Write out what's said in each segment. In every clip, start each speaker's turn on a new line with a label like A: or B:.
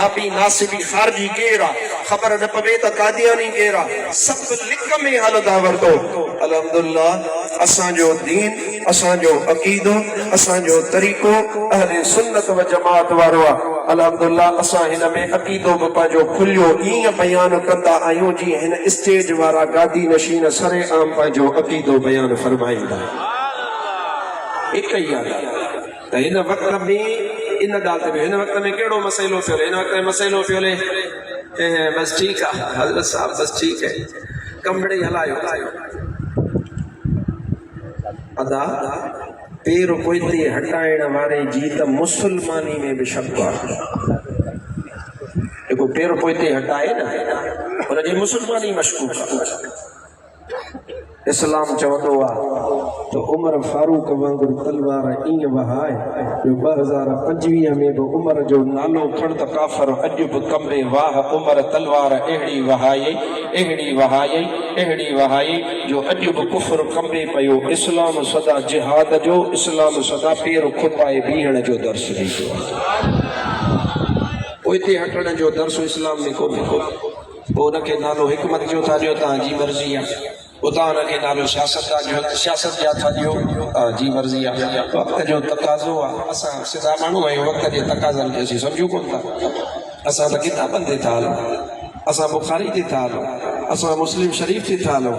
A: वहाबी नासिबी खारजी केरा खबर न पवे त कादियानी केरा सब लिक में हलदा वरतो अल्हम्दुलिल्लाह असांजो दीन असांजो अकीदो असांजो तरीक़ो अहले सुन्नत व जमात वारो अल्हम्दुलिल्लाह असां हिन में अकीदो बि पंहिंजो खुलियो ईअं बयान कंदा आहियूं जीअं हिन स्टेज वारा गादी नशीन सरे आम पंहिंजो अकीदो बयान फरमाईंदा हिकु ई त हिन वक़्त में इन ॻाल्हि ते हिन वक़्त में कहिड़ो मसइलो पियो हिन वक़्त में मसइलो पियो बस ठीकु आहे हज़रत साहब बस ठीकु है कमड़े हलायो अदा पेर पोइते हटाइण वारे जी त मुसलमानी में बि शक आहे जेको पेर पोइते हटाए न हुनजी मुसलमानी मशकूक आहे इस्लाम चवंदो आहे तो उमर फारूक वांगुरु तलवार ईअं वहाए जो 2025 में बि उमर जो नालो खण त काफ़र अॼु बि कंबे वाह उमर तलवार अहिड़ी वहाई जो अॼु बि कुफर कंबे पियो इस्लाम सदा जिहाद जो इस्लाम सदा पेर खुपाए बीहण जो दर्स ॾींदो पोइ हिते हटण जो दर्स इस्लाम में कोन्हे पोइ उनखे नालो हिकमत जो था ॾियो तव्हांजी मर्ज़ी आहे उतां हुनखे नालो सियासत जा था ॾियो तव्हांजी मर्ज़ी आहे वक़्त जो तक़ाज़ो आहे असां सिधा माण्हू आहियूं वक़्त जे तक़ाज़नि खे असीं सम्झूं कोन था असां त किताबनि ते था हलूं असां बुखारी ते था हलूं असां मुस्लिम शरीफ ते था हलूं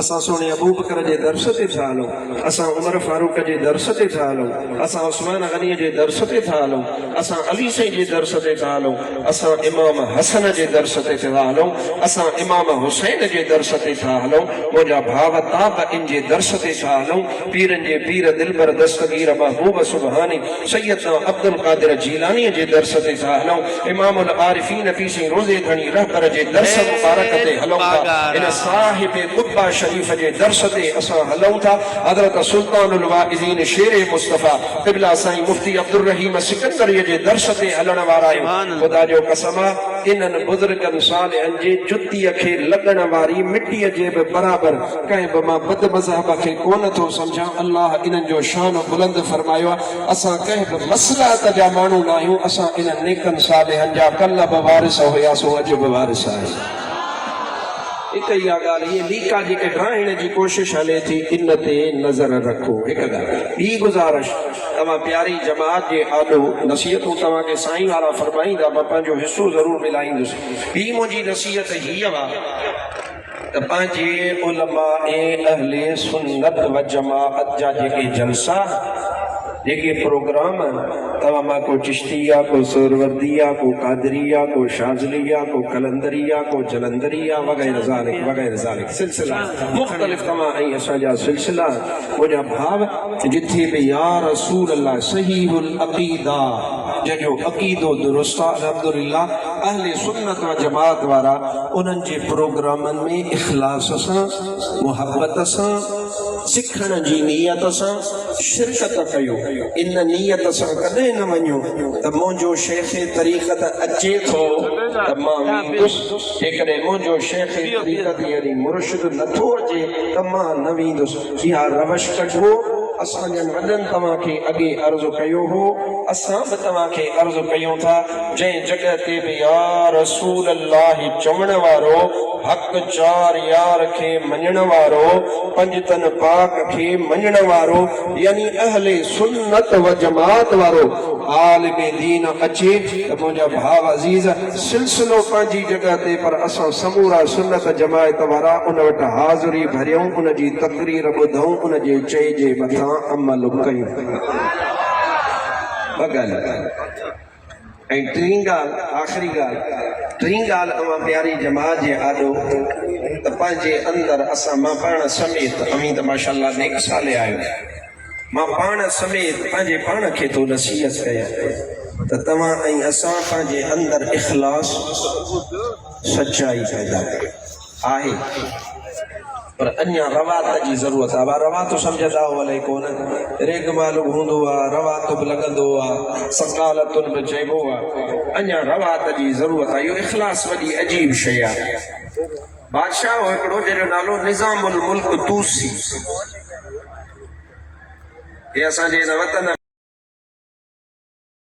A: असां सोने अबू बकर जे दर्स ते था हलूं असां उमर फारूक जे दर्स ते था हलूं असां उस्मान गनी जे दर्स ते था हलूं असां अली साईं जे दर्स ते था हलूं असां इमाम हसन जे दर्स ते था हलूं असां इमाम हुसैन जे दर्स ते था हलूं मुंहिंजा भाउ ताब इन जे दर्स ते था हलूं पीरनि जे पीर दिलबर दस्तगीर महबूब सुबहानी सैयदना अब्दुल कादिर जीलानी जे दर्स ते था हलूं इमामुल आरिफीन पी साईं रोज़े धणी रहबर जे दर्स मुबारक ते हलूं इन साहिब कुब्बा शरीफ जे दर्स ते असां हलूं था हज़रत सुल्तानुल वाइज़ीन शेर मुस्तफ़ा क़िबला साईं मुफ्ती अब्दुल रहीम सिकंदरी जे दर्स ते हलण वारा आहियूं खुदा जो कसम इन्हनि बुज़ुर्गनि सालिहनि जे जुतीअ खे लॻण वारी मिटीअ जे बि बराबर कंहिं बि मां बद मज़हब खे कोन थो सम्झां अल्लाह इन्हनि जो शान बुलंद फरमायो आहे असां कंहिं बि मसलहत जा माण्हू न आहियूं असां इन्हनि नेकनि सालिहनि जा कल्ह बि वारिस हुयासीं अॼु बि वारिस आहियूं हिकु ई ॻाल्हि इहे लीका जेके ड्राइण जी कोशिशि हले थी इन ते नज़र रखो हिकु ॻाल्हि ॿी गुज़ारिश तव्हां प्यारी जमात जे आॾो नसीहतूं तव्हांखे साईं वारा फरमाईंदा मां पंहिंजो हिसो ज़रूरु मिलाईंदुसि ॿी मुंहिंजी नसीहत हीअ आहे त पंहिंजे उलमा अहले सुन्नत व जमाअत जा जेके जलसा जेके प्रोग्राम तव्हां मां को चिश्तिया को सोरवर्दिया को कादरिया को शाज़लिया को कलंदरिया को जलंदरिया वग़ैरह ज़ालिक सिलसिला मुख़्तलिफ़ तमाम ऐं असांजा सिलसिला मुंहिंजा भाव जिथे बि या रसूल अल्लाह सहीहुल अक़ीदा जंहिंजो अक़ीदो दुरुस्त आहे अल्हम्दुलिल्लाह अहले सुन्नत व जमात वारा उन्हनि जे प्रोग्रामनि में इख़लास सां मुहबत सां सिखण जी नियत सां शिरकत कयो इन नियत सां कॾहिं न वञो त मुंहिंजो शेख तरीक़त अचे थो त मां वेंदुसि जेकॾहिं मुंहिंजो शेख तरीक़त यानी मुर्शिद नथो अचे त मां न वेंदुसि इहा रवश कढो असांजनि वॾनि तव्हांखे अॻे अर्ज़ु कयो हो असां बि तव्हांखे अर्ज़ु कयूं था जंहिं जॻह ते बि या रसूल अल्लाह चवण वारो हक़ चार यार खे मञण वारो पंजतन पाक खे मञण वारो यानी अहले सुन्नत व जमात वारो आलिम दीन अचे त मुंहिंजा भाउ अज़ीज़ सिलसिलो पंहिंजी जॻह ते पर असां समूरा सुन्नत जमात वारा उन वटि हाज़िरी भरियूं उन जी तक़रीर ॿुधूं उन जे चए जे मथां अमल कयूं ऐं टीं ॻाल्हि आख़िरी ॻाल्हि अवां प्यारी जमात जे आॾो त पंहिंजे अंदरि असां मां पाण समेत अमीं त माशाअल्लाह नेक साले आहियो मां पाण समेत पंहिंजे पाण खे थो नसीहत कयां त तव्हां ऐं असां पंहिंजे अंदरि इख़लास सचाई पैदा आहे पर अञा रवात जी ज़रूरत आहे रवात सम्झंदा हो अलाए कोन रेग मालूम हूंदो आहे रवात बि लॻंदो आहे सकालतुन बि चइबो आहे अञा रवात जी ज़रूरत आहे इहो इख़लास वॾी अजीब शइ आहे बादशाह हो हिकिड़ो जंहिंजो नालो निज़ामुल मुल्क तूसी हे असांजे हिन वतन